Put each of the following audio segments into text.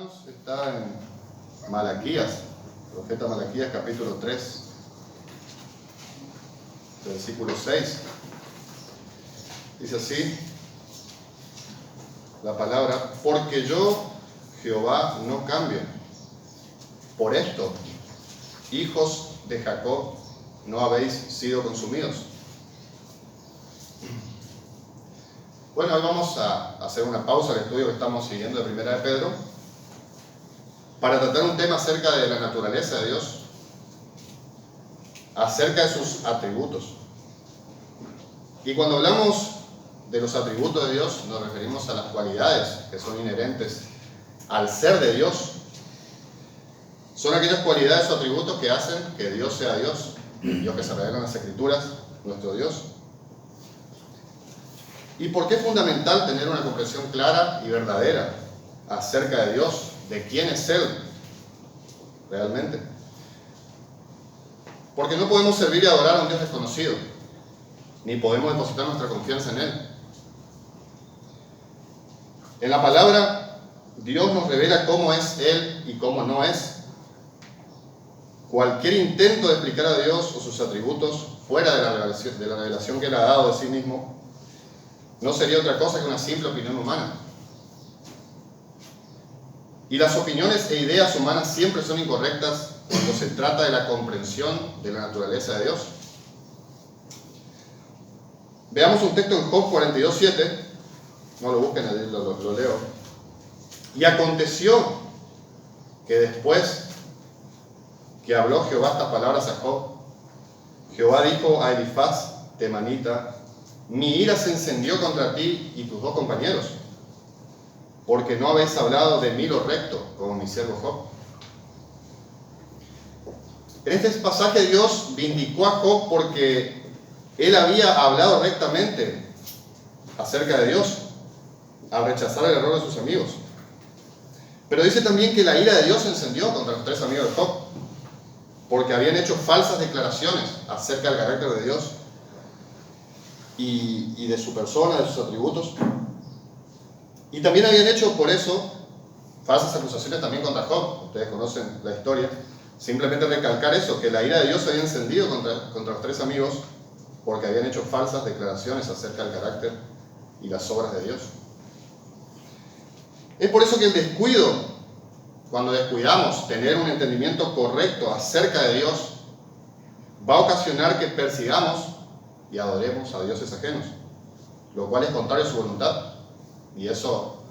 hermanos, está en Malaquías, profeta Malaquías, capítulo 3, versículo 6. Dice así la palabra: porque yo, Jehová, no cambio. Por esto, hijos de Jacob, no habéis sido consumidos. Bueno, hoy vamos a hacer una pausa al estudio que estamos siguiendo de Primera de Pedro para tratar un tema acerca de la naturaleza de Dios, acerca de sus atributos. Y cuando hablamos de los atributos de Dios, nos referimos a las cualidades que son inherentes al ser de Dios. Son aquellas cualidades o atributos que hacen que Dios sea Dios, el Dios que se revela en las Escrituras, nuestro Dios. ¿Y por qué es fundamental tener una comprensión clara y verdadera acerca de Dios, de quién es Él realmente? Porque no podemos servir y adorar a un Dios desconocido, ni podemos depositar nuestra confianza en Él. En la palabra, Dios nos revela cómo es Él y cómo no es. Cualquier intento de explicar a Dios o sus atributos fuera de la revelación que Él ha dado de sí mismo no sería otra cosa que una simple opinión humana. Y las opiniones e ideas humanas siempre son incorrectas cuando se trata de la comprensión de la naturaleza de Dios. Veamos un texto en Job 42:7. No lo busquen, lo leo. Y aconteció que después que habló Jehová estas palabras a Job, Jehová dijo a Elifaz temanita: mi ira se encendió contra ti y tus dos compañeros, porque no habéis hablado de mí lo recto, como mi siervo Job. En este pasaje Dios vindicó a Job porque él había hablado rectamente acerca de Dios, al rechazar el error de sus amigos. Pero dice también que la ira de Dios se encendió contra los tres amigos de Job, porque habían hecho falsas declaraciones acerca del carácter de Dios y de su persona, de sus atributos. Y también habían hecho por eso falsas acusaciones también contra Job. Ustedes conocen la historia. Simplemente recalcar eso, que la ira de Dios se había encendido contra los tres amigos porque habían hecho falsas declaraciones acerca del carácter y las obras de Dios. Es por eso que el descuido, cuando descuidamos tener un entendimiento correcto acerca de Dios, va a ocasionar que persigamos y adoremos a dioses ajenos, lo cual es contrario a su voluntad. Y eso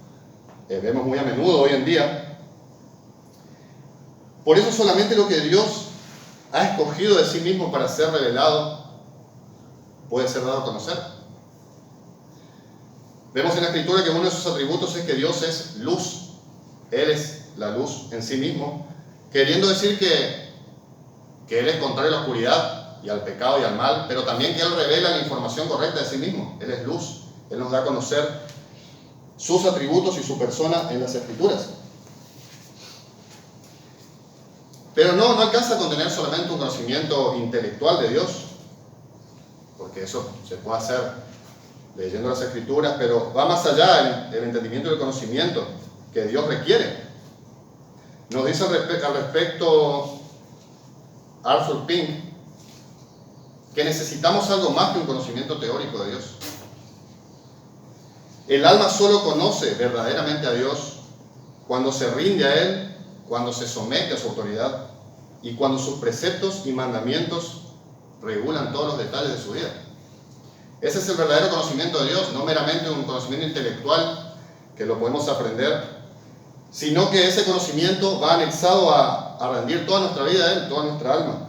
vemos muy a menudo hoy en día. Por eso solamente lo que Dios ha escogido de sí mismo para ser revelado puede ser dado a conocer. Vemos en la Escritura que uno de sus atributos es que Dios es luz. Él es la luz en sí mismo, queriendo decir que Él es contrario a la oscuridad y al pecado y al mal, pero también que Él revela la información correcta de sí mismo. Él es luz. Él nos da a conocer sus atributos y su persona en las Escrituras. Pero no alcanza con tener solamente un conocimiento intelectual de Dios, porque eso se puede hacer leyendo las Escrituras, pero va más allá el entendimiento y el conocimiento que Dios requiere. Nos dice al respecto Arthur Pink que necesitamos algo más que un conocimiento teórico de Dios. El alma solo conoce verdaderamente a Dios cuando se rinde a Él, cuando se somete a su autoridad y cuando sus preceptos y mandamientos regulan todos los detalles de su vida. Ese es el verdadero conocimiento de Dios, no meramente un conocimiento intelectual que lo podemos aprender, sino que ese conocimiento va anexado a rendir toda nuestra vida a Él, toda nuestra alma.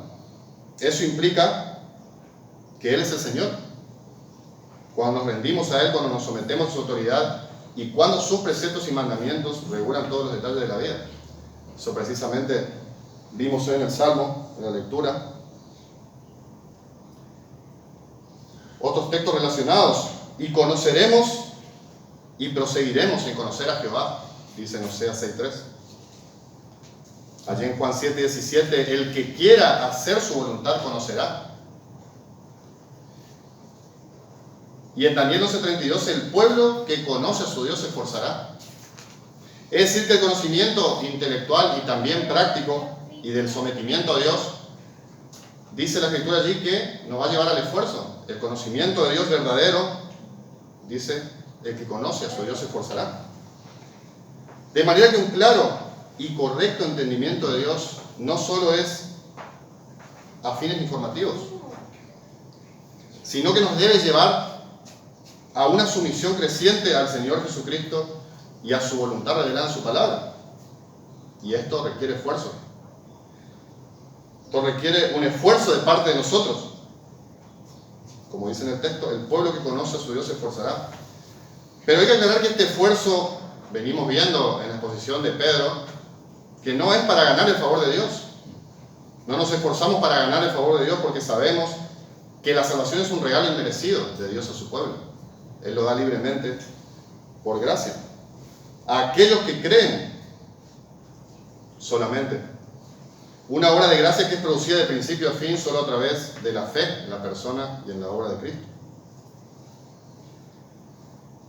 Eso implica que Él es el Señor. Cuando nos rendimos a Él, cuando nos sometemos a su autoridad y cuando sus preceptos y mandamientos regulan todos los detalles de la vida. Eso precisamente vimos hoy en el Salmo, en la lectura. Otros textos relacionados: y conoceremos y proseguiremos en conocer a Jehová, dice en Oseas 6:3. Allí en Juan 7:17, el que quiera hacer su voluntad conocerá. Y en Daniel 11:32, el pueblo que conoce a su Dios se esforzará. Es decir, que el conocimiento intelectual y también práctico y del sometimiento a Dios, dice la Escritura allí que nos va a llevar al esfuerzo. El conocimiento de Dios verdadero, dice, el que conoce a su Dios se esforzará. De manera que un claro y correcto entendimiento de Dios no solo es a fines informativos, sino que nos debe llevar a una sumisión creciente al Señor Jesucristo y a su voluntad revelada en su palabra. Y esto requiere esfuerzo. Esto requiere un esfuerzo de parte de nosotros. Como dice en el texto, el pueblo que conoce a su Dios se esforzará. Pero hay que aclarar que este esfuerzo, venimos viendo en la exposición de Pedro, que no es para ganar el favor de Dios. No nos esforzamos para ganar el favor de Dios porque sabemos que la salvación es un regalo inmerecido de Dios a su pueblo. Él lo da libremente por gracia. A aquellos que creen solamente. Una obra de gracia que es producida de principio a fin solo a través de la fe en la persona y en la obra de Cristo.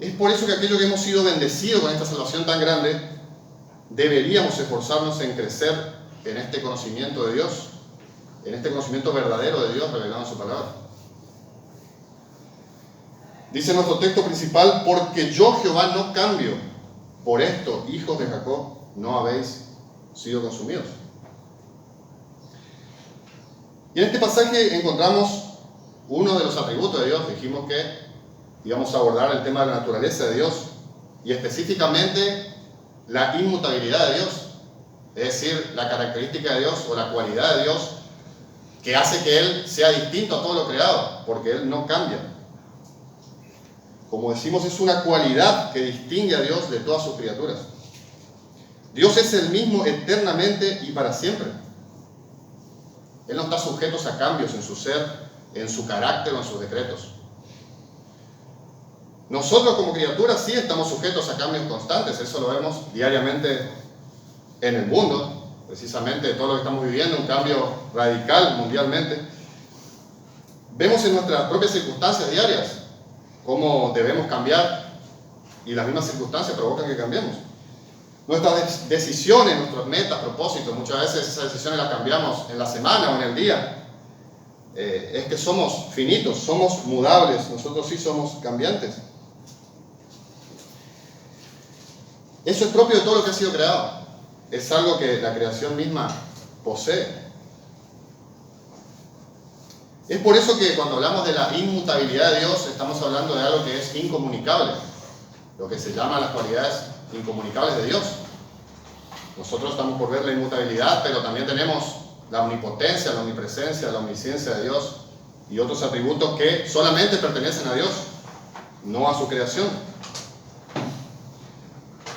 Es por eso que aquellos que hemos sido bendecidos con esta salvación tan grande, deberíamos esforzarnos en crecer en este conocimiento de Dios, en este conocimiento verdadero de Dios revelado en su palabra. Dice nuestro texto principal, porque yo Jehová no cambio, por esto, hijos de Jacob, no habéis sido consumidos. Y en este pasaje encontramos uno de los atributos de Dios. Dijimos que íbamos a abordar el tema de la naturaleza de Dios y específicamente la inmutabilidad de Dios, es decir, la característica de Dios o la cualidad de Dios que hace que Él sea distinto a todo lo creado, porque Él no cambia. Como decimos, es una cualidad que distingue a Dios de todas sus criaturas. Dios es el mismo eternamente y para siempre. Él no está sujeto a cambios en su ser, en su carácter o en sus decretos. Nosotros como criaturas sí estamos sujetos a cambios constantes, eso lo vemos diariamente en el mundo, precisamente todo lo que estamos viviendo, un cambio radical mundialmente. Vemos en nuestras propias circunstancias diarias cómo debemos cambiar y las mismas circunstancias provocan que cambiemos. Nuestras decisiones, nuestras metas, propósitos, muchas veces esas decisiones las cambiamos en la semana o en el día. Es que somos finitos, somos mudables, nosotros sí somos cambiantes. Eso es propio de todo lo que ha sido creado. Es algo que la creación misma posee. Es por eso que cuando hablamos de la inmutabilidad de Dios, estamos hablando de algo que es incomunicable, lo que se llama las cualidades incomunicables de Dios. Nosotros estamos por ver la inmutabilidad, pero también tenemos la omnipotencia, la omnipresencia, la omnisciencia de Dios y otros atributos que solamente pertenecen a Dios, no a su creación.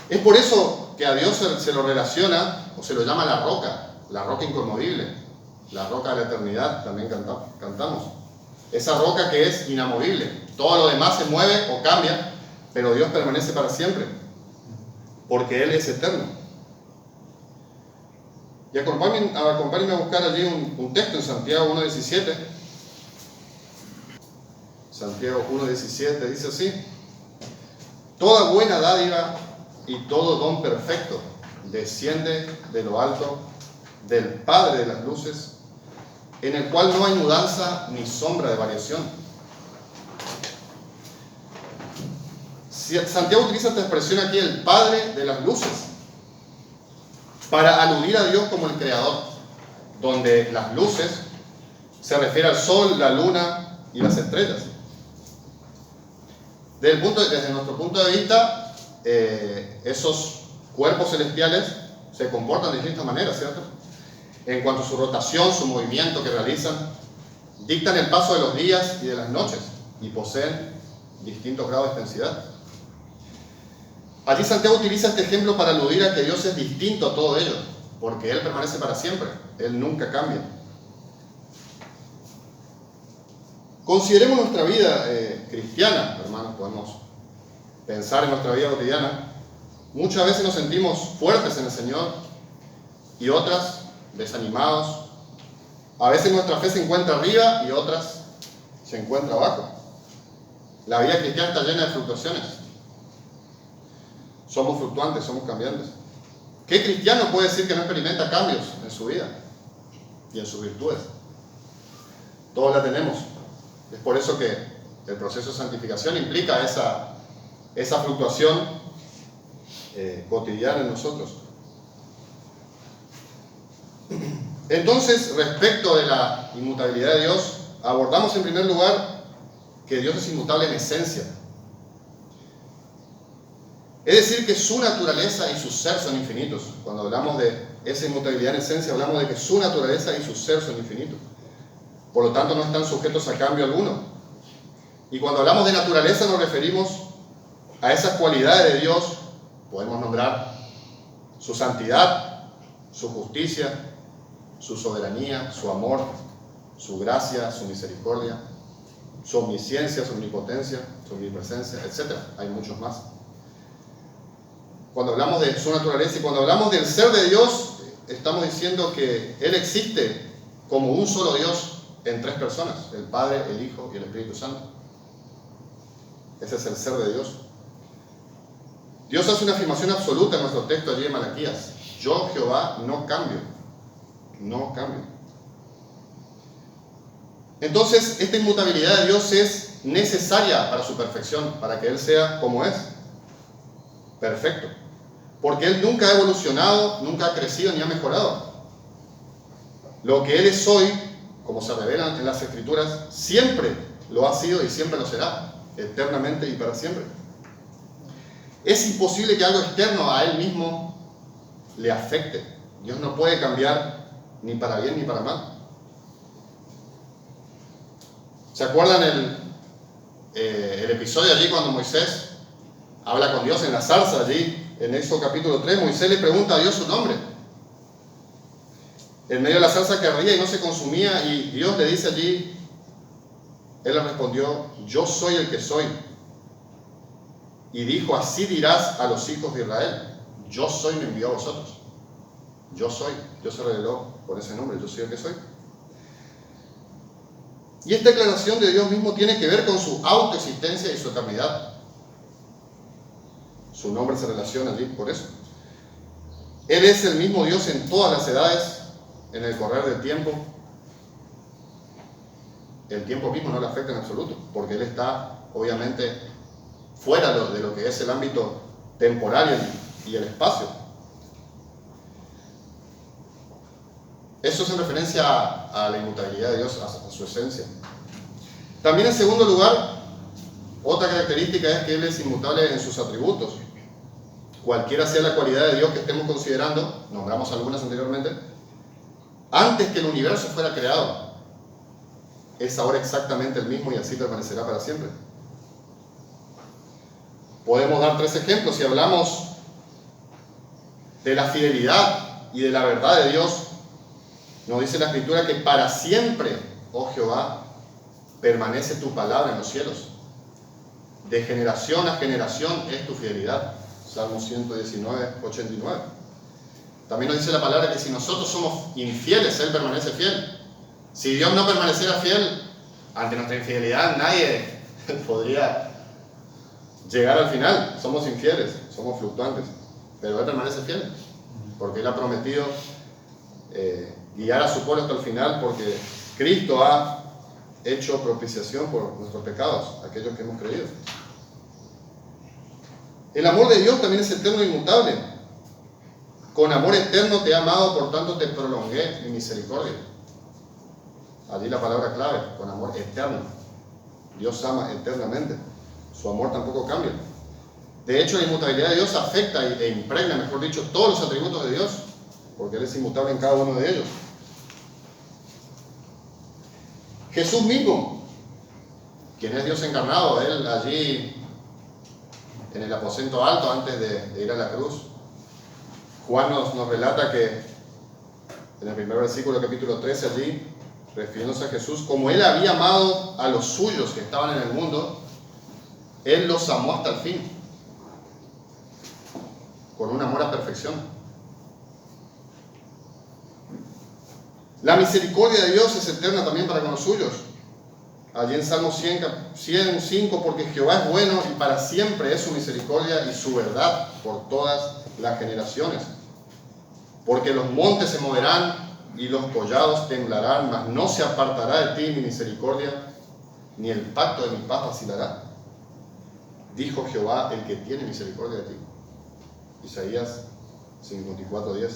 Es por eso que a Dios se lo relaciona o se lo llama la roca inconmovible, la roca de la eternidad, también cantamos. Esa roca que es inamovible, todo lo demás se mueve o cambia, pero Dios permanece para siempre, porque Él es eterno. Y acompáñenme a buscar allí un texto en Santiago 1.17. Santiago 1.17 dice así: toda buena dádiva y todo don perfecto desciende de lo alto del Padre de las luces, en el cual no hay mudanza ni sombra de variación. Santiago utiliza esta expresión aquí, el Padre de las luces, para aludir a Dios como el Creador, donde las luces se refiere al sol, la luna y las estrellas. Desde nuestro punto de vista, esos cuerpos celestiales se comportan de distintas maneras, ¿cierto? En cuanto a su rotación, su movimiento que realizan, dictan el paso de los días y de las noches y poseen distintos grados de intensidad. Allí Santiago utiliza este ejemplo para aludir a que Dios es distinto a todo ello, porque Él permanece para siempre, Él nunca cambia. Consideremos nuestra vida cristiana, hermanos, podemos pensar en nuestra vida cotidiana. Muchas veces nos sentimos fuertes en el Señor y otras desanimados. A veces nuestra fe se encuentra arriba y otras se encuentra abajo. La vida cristiana está llena de fluctuaciones. Somos fluctuantes, somos cambiantes. ¿Qué cristiano puede decir que no experimenta cambios en su vida y en sus virtudes? Todos la tenemos. Es por eso que el proceso de santificación implica esa fluctuación cotidiana en nosotros. Entonces, respecto de la inmutabilidad de Dios, abordamos en primer lugar que Dios es inmutable en esencia. Es decir, que su naturaleza y su ser son infinitos. Cuando hablamos de esa inmutabilidad en esencia, hablamos de que su naturaleza y su ser son infinitos. Por lo tanto, no están sujetos a cambio alguno. Y cuando hablamos de naturaleza nos referimos a esas cualidades de Dios. Podemos nombrar su santidad, su justicia, su soberanía, su amor, su gracia, su misericordia, su omnisciencia, su omnipotencia, su omnipresencia, etc. Hay muchos más. Cuando hablamos de su naturaleza y cuando hablamos del ser de Dios, estamos diciendo que Él existe como un solo Dios en tres personas: el Padre, el Hijo y el Espíritu Santo. Ese es el ser de Dios. Dios hace una afirmación absoluta en nuestro texto allí en Malaquías: yo, Jehová, no cambio. No cambio. Entonces, esta inmutabilidad de Dios es necesaria para su perfección, para que Él sea como es, perfecto. Porque Él nunca ha evolucionado, nunca ha crecido ni ha mejorado. Lo que Él es hoy, como se revela en las Escrituras, siempre lo ha sido y siempre lo será, eternamente y para siempre. Es imposible que algo externo a Él mismo le afecte. Dios no puede cambiar ni para bien ni para mal. ¿Se acuerdan el episodio allí cuando Moisés habla con Dios en la zarza allí? En Éxodo capítulo 3, Moisés le pregunta a Dios su nombre. En medio de la zarza que ardía y no se consumía, y Dios le dice allí, Él le respondió: yo soy el que soy. Y dijo: así dirás a los hijos de Israel: yo soy, me envió a vosotros. Yo soy. Dios se reveló por ese nombre: yo soy el que soy. Y esta declaración de Dios mismo tiene que ver con su autoexistencia y su eternidad. Su nombre se relaciona allí por eso. Él es el mismo Dios en todas las edades, en el correr del tiempo. El tiempo mismo no le afecta en absoluto, porque Él está obviamente fuera de lo que es el ámbito temporal y el espacio. Eso es en referencia a la inmutabilidad de Dios, a su esencia. También, en segundo lugar, otra característica es que Él es inmutable en sus atributos. Cualquiera sea la cualidad de Dios que estemos considerando, nombramos algunas anteriormente, antes que el universo fuera creado, es ahora exactamente el mismo y así permanecerá para siempre. Podemos dar tres ejemplos. Si hablamos de la fidelidad y de la verdad de Dios, nos dice la Escritura que para siempre, oh Jehová, permanece tu palabra en los cielos. De generación a generación es tu fidelidad. Salmo 119, 89. También nos dice la palabra que si nosotros somos infieles, Él permanece fiel. Si Dios no permaneciera fiel, ante nuestra infidelidad nadie podría llegar al final. Somos infieles, somos fluctuantes, pero Él permanece fiel, porque Él ha prometido guiar a su pueblo hasta el final, porque Cristo ha hecho propiciación por nuestros pecados, aquellos que hemos creído. El amor de Dios también es eterno e inmutable. Con amor eterno te he amado, por tanto te prolongué mi misericordia. Allí la palabra clave, con amor eterno. Dios ama eternamente. Su amor tampoco cambia. De hecho, la inmutabilidad de Dios afecta e impregna, mejor dicho, todos los atributos de Dios, porque Él es inmutable en cada uno de ellos. Jesús mismo, quien es Dios encarnado, Él allí en el aposento alto antes de ir a la cruz, Juan nos relata que en el primer versículo del capítulo 13 allí, refiriéndose a Jesús, como Él había amado a los suyos que estaban en el mundo, Él los amó hasta el fin, con un amor a perfección. La misericordia de Dios es eterna también para con los suyos. allí en Salmo 105, porque Jehová es bueno y para siempre es su misericordia y su verdad por todas las generaciones. Porque los montes se moverán y los collados temblarán, mas no se apartará de ti mi misericordia, ni el pacto de mi paz vacilará. Dijo Jehová, el que tiene misericordia de ti. Isaías 54:10.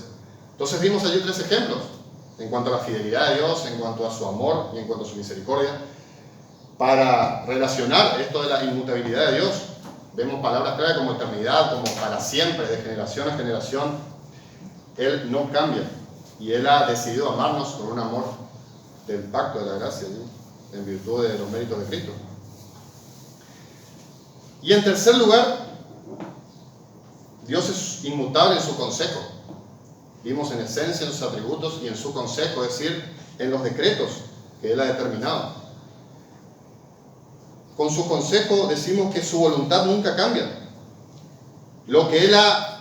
Entonces vimos allí 3 ejemplos, en cuanto a la fidelidad de Dios, en cuanto a su amor y en cuanto a su misericordia. Para relacionar esto de la inmutabilidad de Dios, vemos palabras clave como eternidad, como para siempre, de generación a generación. Él no cambia y Él ha decidido amarnos con un amor del pacto de la gracia, ¿sí? En virtud de los méritos de Cristo. Y en tercer lugar, Dios es inmutable en su consejo. Vimos en esencia en sus atributos y en su consejo, es decir, en los decretos que Él ha determinado. Con su consejo decimos que su voluntad nunca cambia. Lo que Él ha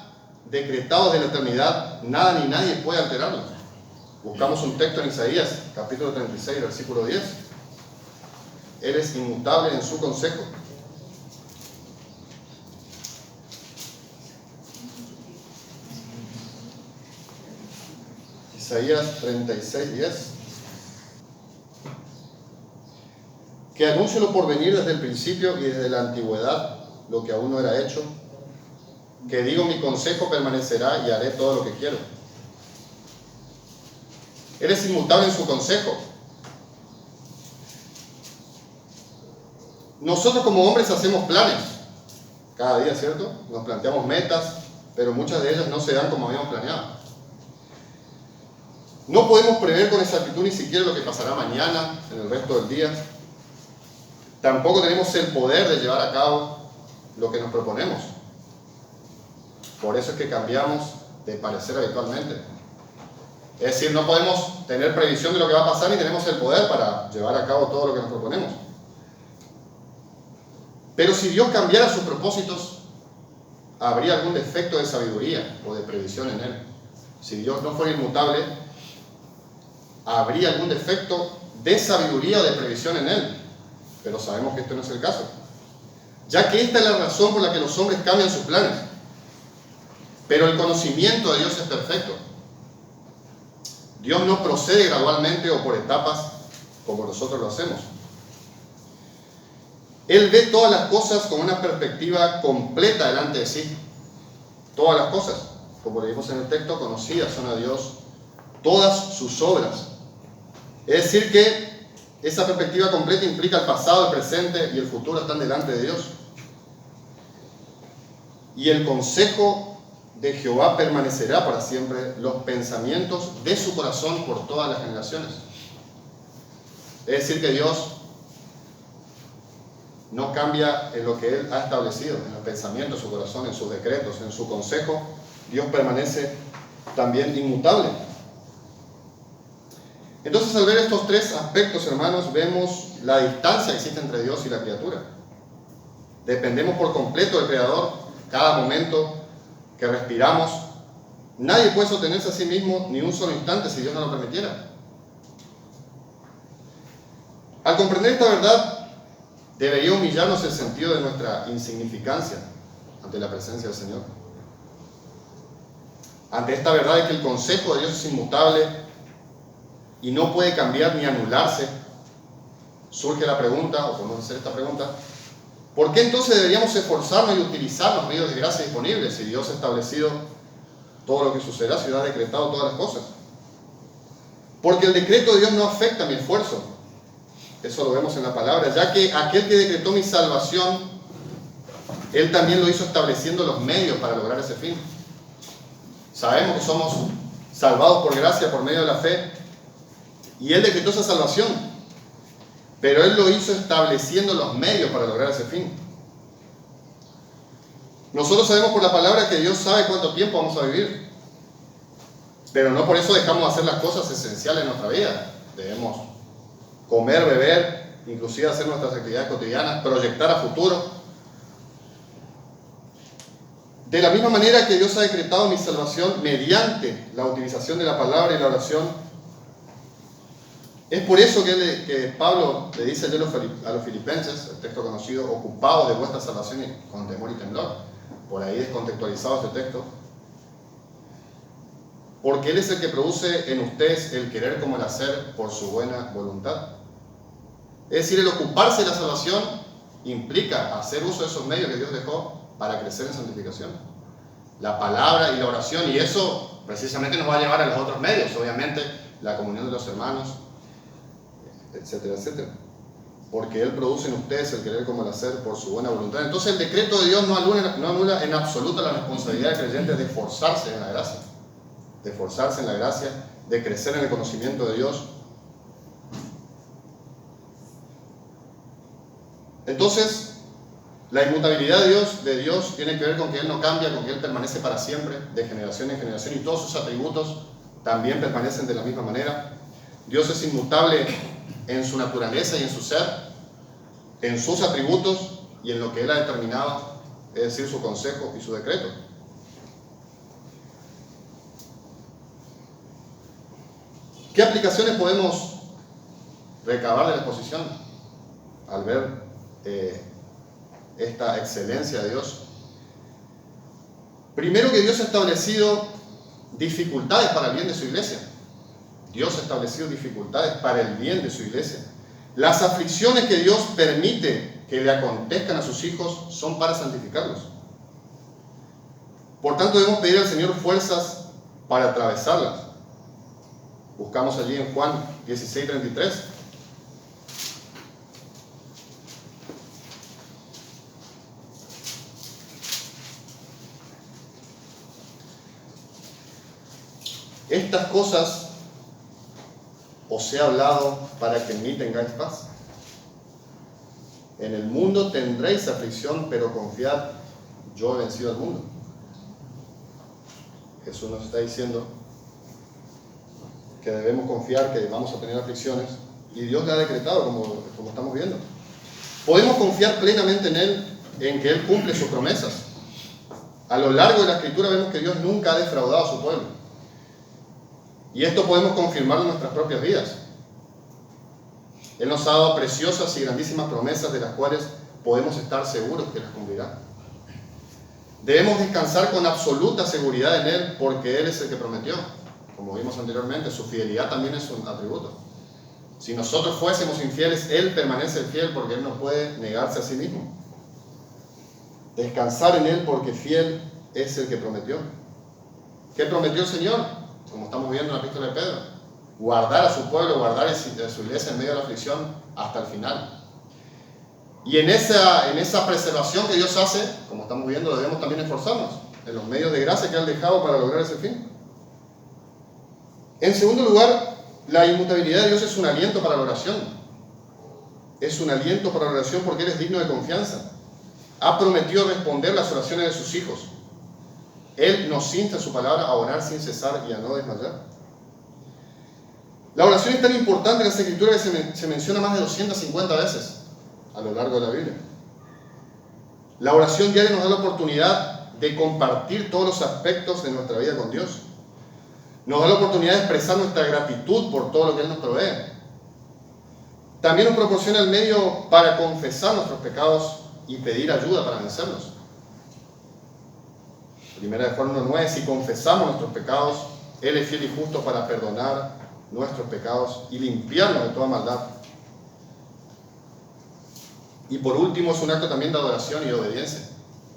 decretado desde la eternidad, nada ni nadie puede alterarlo. Buscamos un texto en Isaías, capítulo 36, versículo 10. Él es inmutable en su consejo. Isaías 36, 10. Que anuncio lo por venir desde el principio y desde la antigüedad, lo que aún no era hecho. Que digo, mi consejo permanecerá y haré todo lo que quiero. Él es inmutable en su consejo. Nosotros como hombres hacemos planes cada día, ¿cierto? Nos planteamos metas, pero muchas de ellas no se dan como habíamos planeado. No podemos prever con exactitud ni siquiera lo que pasará mañana, en el resto del día. Tampoco tenemos el poder de llevar a cabo lo que nos proponemos. Por eso es que cambiamos de parecer habitualmente. Es decir, no podemos tener previsión de lo que va a pasar ni tenemos el poder para llevar a cabo todo lo que nos proponemos. Pero si Dios cambiara sus propósitos, habría algún defecto de sabiduría o de previsión en Él. Si Dios no fuera inmutable, habría algún defecto de sabiduría o de previsión en Él. Pero sabemos que este no es el caso, ya que esta es la razón por la que los hombres cambian sus planes. Pero el conocimiento de Dios es perfecto. Dios no procede gradualmente o por etapas como nosotros lo hacemos. Él ve todas las cosas con una perspectiva completa delante de sí. Todas las cosas, como leímos en el texto, conocidas son a Dios todas sus obras. Es decir que esa perspectiva completa implica el pasado, el presente y el futuro están delante de Dios. Y el consejo de Jehová permanecerá para siempre, los pensamientos de su corazón por todas las generaciones. Es decir que Dios no cambia en lo que Él ha establecido, en los pensamientos de su corazón, en sus decretos, en su consejo. Dios permanece también inmutable. Entonces, al ver estos 3 aspectos, hermanos, vemos la distancia que existe entre Dios y la criatura. Dependemos por completo del Creador. Cada momento que respiramos, nadie puede sostenerse a sí mismo ni un solo instante si Dios no lo permitiera. Al comprender esta verdad, debería humillarnos el sentido de nuestra insignificancia ante la presencia del Señor. Ante esta verdad de que el consejo de Dios es inmutable y no puede cambiar ni anularse, surge la pregunta, o podemos hacer esta pregunta: ¿por qué entonces deberíamos esforzarnos y utilizar los medios de gracia disponibles si Dios ha establecido todo lo que sucederá, si Dios ha decretado todas las cosas? Porque el decreto de Dios no afecta mi esfuerzo. Eso lo vemos en la palabra, ya que aquel que decretó mi salvación, Él también lo hizo estableciendo los medios para lograr ese fin. Sabemos que somos salvados por gracia, por medio de la fe, y Él decretó esa salvación, pero Él lo hizo estableciendo los medios para lograr ese fin. Nosotros sabemos por la palabra que Dios sabe cuánto tiempo vamos a vivir, pero no por eso dejamos de hacer las cosas esenciales en nuestra vida. Debemos comer, beber, inclusive hacer nuestras actividades cotidianas, proyectar a futuro. De la misma manera que Dios ha decretado mi salvación mediante la utilización de la palabra y la oración, Es por eso que Pablo le dice a los filipenses, el texto conocido, ocupados de vuestra salvación con temor y temblor. Por ahí descontextualizado este texto. Porque Él es el que produce en ustedes el querer como el hacer por su buena voluntad. Es decir, el ocuparse de la salvación implica hacer uso de esos medios que Dios dejó para crecer en santificación. La palabra y la oración, y eso precisamente nos va a llevar a los otros medios, obviamente, la comunión de los hermanos, etcétera, etcétera. Porque Él produce en ustedes el querer como el hacer por su buena voluntad. Entonces el decreto de Dios no anula en absoluto la responsabilidad del creyente de esforzarse en la gracia. De esforzarse en la gracia, de crecer en el conocimiento de Dios. Entonces, la inmutabilidad de Dios tiene que ver con que Él no cambia, con que Él permanece para siempre, de generación en generación, y todos sus atributos también permanecen de la misma manera. Dios es inmutable en su naturaleza y en su ser, en sus atributos y en lo que Él ha determinado, es decir, su consejo y su decreto. ¿Qué aplicaciones podemos recabar de la exposición al ver esta excelencia de Dios? Primero, que Dios ha establecido dificultades para el bien de su iglesia. Dios ha establecido dificultades para el bien de su iglesia. Las aflicciones que Dios permite que le acontezcan a sus hijos son para santificarlos. Por tanto, debemos pedir al Señor fuerzas para atravesarlas. Buscamos allí en Juan 16:33. Estas cosas os he hablado para que en mí tengáis paz. En el mundo tendréis aflicción, pero confiad, yo he vencido al mundo. Jesús nos está diciendo que debemos confiar, que vamos a tener aflicciones, y Dios le ha decretado, como estamos viendo. Podemos confiar plenamente en Él, en que Él cumple sus promesas. A lo largo de la Escritura vemos que Dios nunca ha defraudado a su pueblo. Y esto podemos confirmarlo en nuestras propias vidas. Él nos ha dado preciosas y grandísimas promesas de las cuales podemos estar seguros que las cumplirá. Debemos descansar con absoluta seguridad en Él porque Él es el que prometió. Como vimos anteriormente, su fidelidad también es un atributo. Si nosotros fuésemos infieles, Él permanece fiel porque Él no puede negarse a sí mismo. Descansar en Él porque fiel es el que prometió. ¿Qué prometió el Señor? Como estamos viendo en la epístola de Pedro, guardar a su pueblo, guardar a su iglesia en medio de la aflicción hasta el final. Y en esa preservación que Dios hace, como estamos viendo, debemos también esforzarnos en los medios de gracia que Él ha dejado para lograr ese fin. En segundo lugar, la inmutabilidad de Dios es un aliento para la oración. Es un aliento para la oración porque Él es digno de confianza. Ha prometido responder las oraciones de sus hijos. Él nos insta en su palabra a orar sin cesar y a no desmayar. La oración es tan importante en las Escrituras que se menciona más de 250 veces a lo largo de la Biblia. La oración diaria nos da la oportunidad de compartir todos los aspectos de nuestra vida con Dios. Nos da la oportunidad de expresar nuestra gratitud por todo lo que Él nos provee. También nos proporciona el medio para confesar nuestros pecados y pedir ayuda para vencerlos. Primera de Juan 1:9, si confesamos nuestros pecados, Él es fiel y justo para perdonar nuestros pecados y limpiarnos de toda maldad. Y por último, es un acto también de adoración y de obediencia.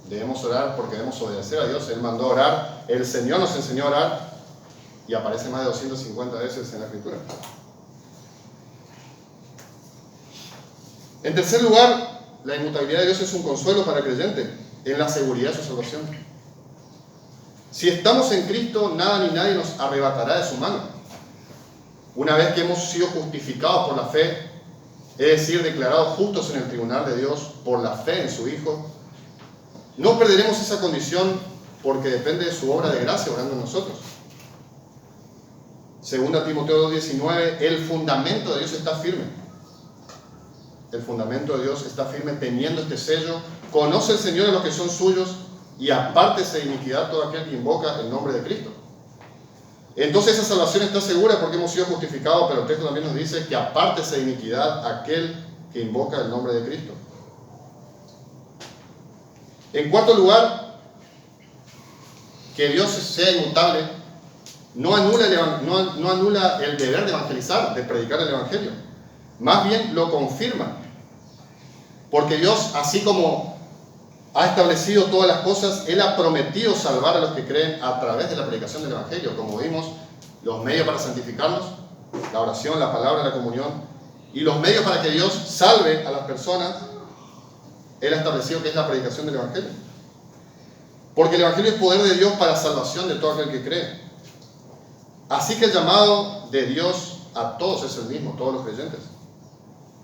Debemos orar porque debemos obedecer a Dios. Él mandó a orar, el Señor nos enseñó a orar y aparece más de 250 veces en la Escritura. En tercer lugar, la inmutabilidad de Dios es un consuelo para el creyente en la seguridad de su salvación. Si estamos en Cristo, nada ni nadie nos arrebatará de su mano. Una vez que hemos sido justificados por la fe, es decir, declarados justos en el tribunal de Dios por la fe en su Hijo, no perderemos esa condición porque depende de su obra de gracia obrando en nosotros. Segunda Timoteo 2:19, el fundamento de Dios está firme. El fundamento de Dios está firme teniendo este sello. Conoce el Señor a los que son suyos y apártese de iniquidad todo aquel que invoca el nombre de Cristo. Entonces esa salvación está segura porque hemos sido justificados, pero el texto también nos dice que apártese de iniquidad aquel que invoca el nombre de Cristo. En cuarto lugar, que Dios sea inmutable no anula el deber de evangelizar, de predicar el Evangelio. Más bien lo confirma. Porque Dios, así como ha establecido todas las cosas, Él ha prometido salvar a los que creen a través de la predicación del Evangelio. Como vimos, los medios para santificarnos, la oración, la palabra, la comunión, y los medios para que Dios salve a las personas, Él ha establecido que es la predicación del Evangelio. Porque el Evangelio es poder de Dios para salvación de todo aquel que cree. Así que el llamado de Dios a todos es el mismo, todos los creyentes.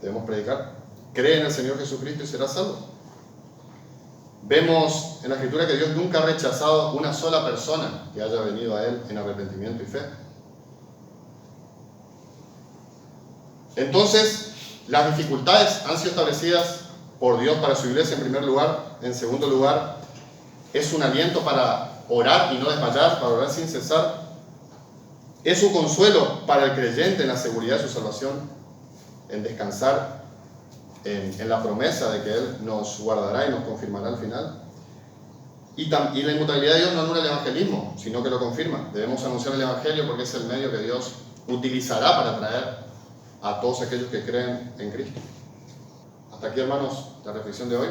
Debemos predicar. Cree en el Señor Jesucristo y será salvo. Vemos en la Escritura que Dios nunca ha rechazado una sola persona que haya venido a Él en arrepentimiento y fe. Entonces, las dificultades han sido establecidas por Dios para su iglesia en primer lugar. En segundo lugar, es un aliento para orar y no desmayar, para orar sin cesar. Es un consuelo para el creyente en la seguridad de su salvación, en descansar en la promesa de que Él nos guardará y nos confirmará al final. Y la inmutabilidad de Dios no anula el evangelismo, sino que lo confirma. Debemos anunciar el Evangelio porque es el medio que Dios utilizará para traer a todos aquellos que creen en Cristo. Hasta aquí, hermanos, la reflexión de hoy.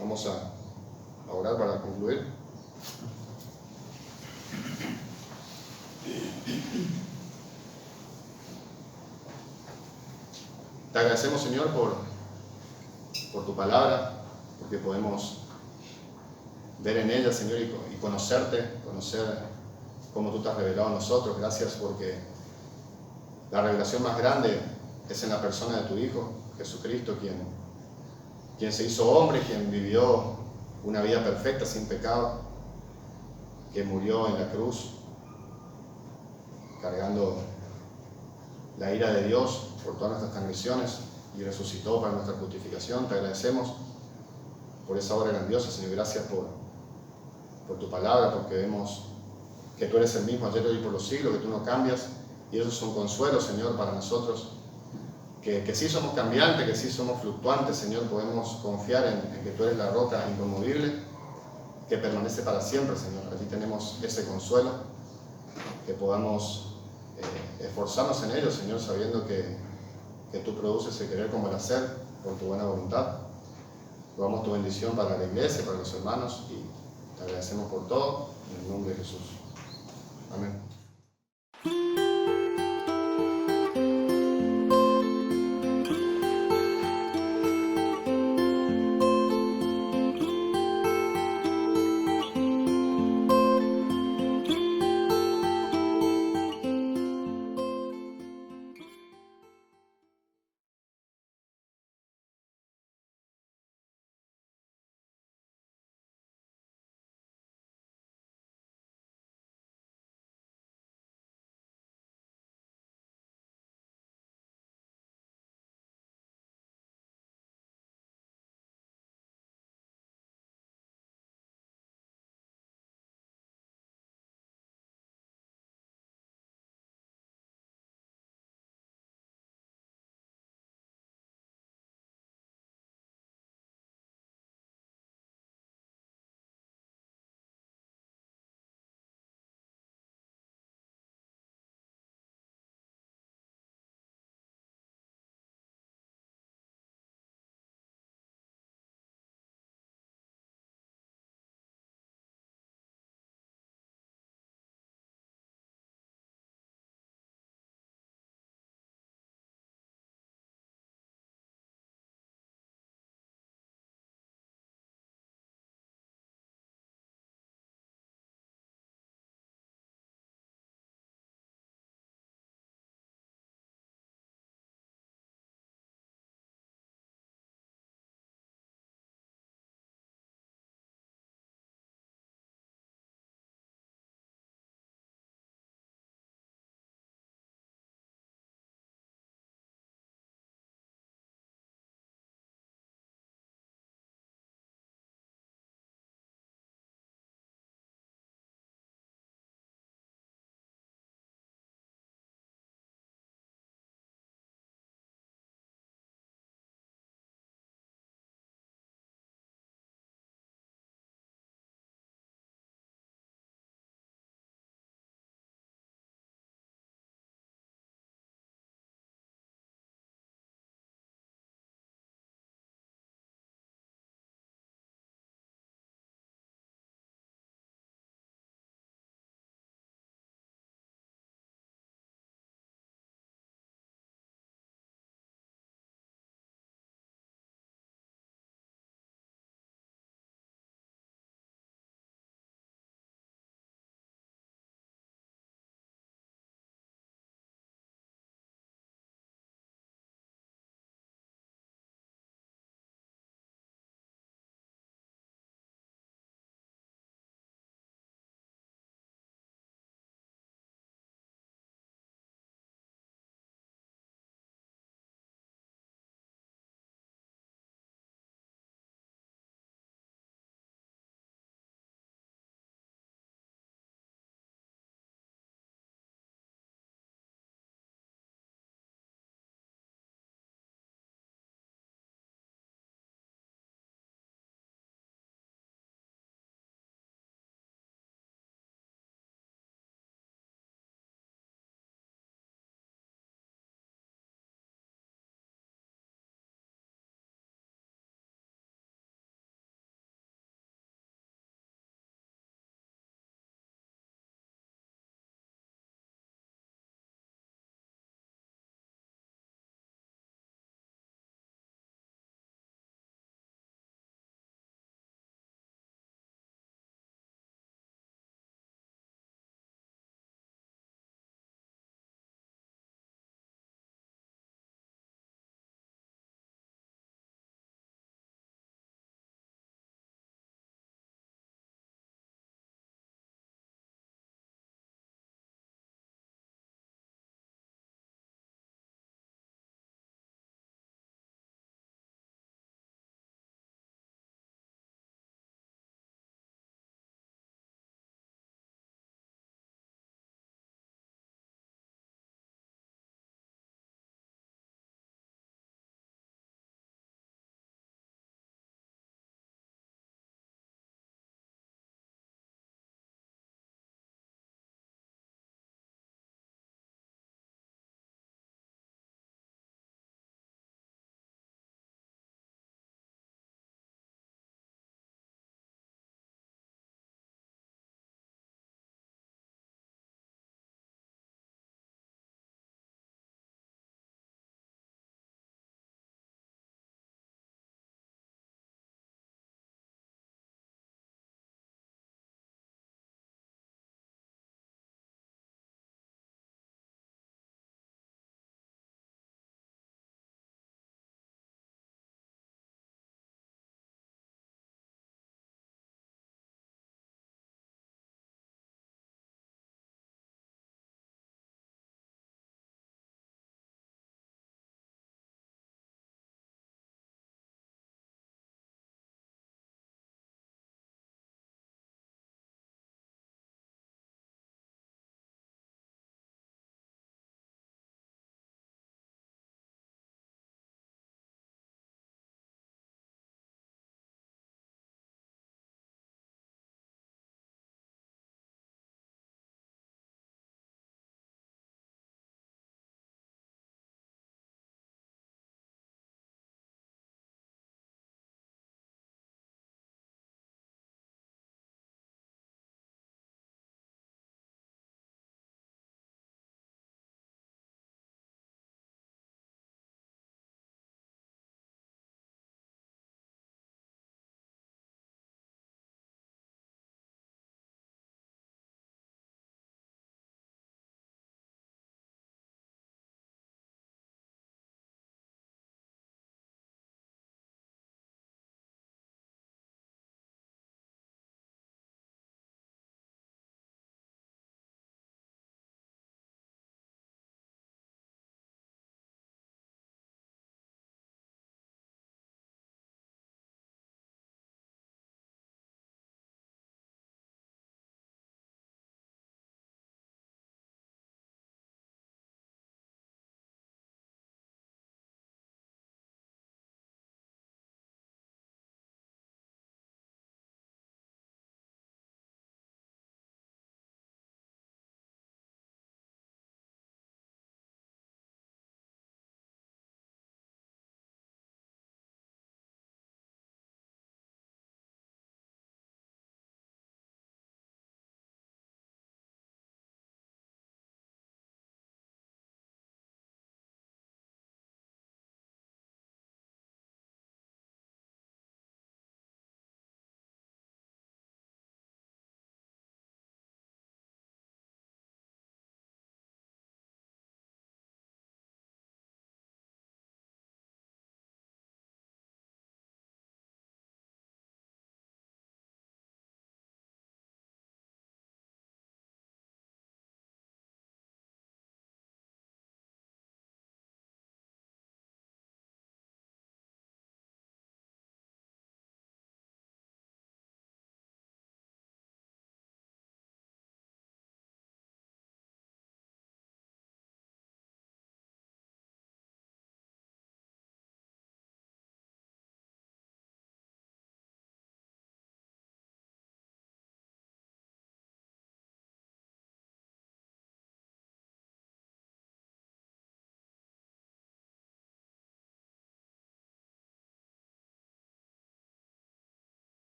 Vamos a orar para concluir. Te agradecemos, Señor, por tu palabra, porque podemos ver en ella, Señor, y conocerte, conocer cómo tú te has revelado a nosotros. Gracias porque la revelación más grande es en la persona de tu Hijo, Jesucristo, quien se hizo hombre, quien vivió una vida perfecta, sin pecado, que murió en la cruz, cargando la ira de Dios por todas nuestras transgresiones y resucitó para nuestra justificación. Te agradecemos por esa obra grandiosa, Señor. Gracias por tu palabra, porque vemos que tú eres el mismo ayer, hoy y por los siglos, que tú no cambias, y eso es un consuelo, Señor, para nosotros, que sí somos cambiantes, que sí somos fluctuantes, Señor. Podemos confiar en que tú eres la roca inconmovible, que permanece para siempre, Señor. Allí tenemos ese consuelo, que podamos esforzarnos en ello, Señor, sabiendo que tú produces el querer como el hacer por tu buena voluntad. Rogamos tu bendición para la iglesia, para los hermanos, y te agradecemos por todo, en el nombre de Jesús. Amén.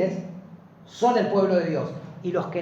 gentiles son el pueblo de Dios. Y los que no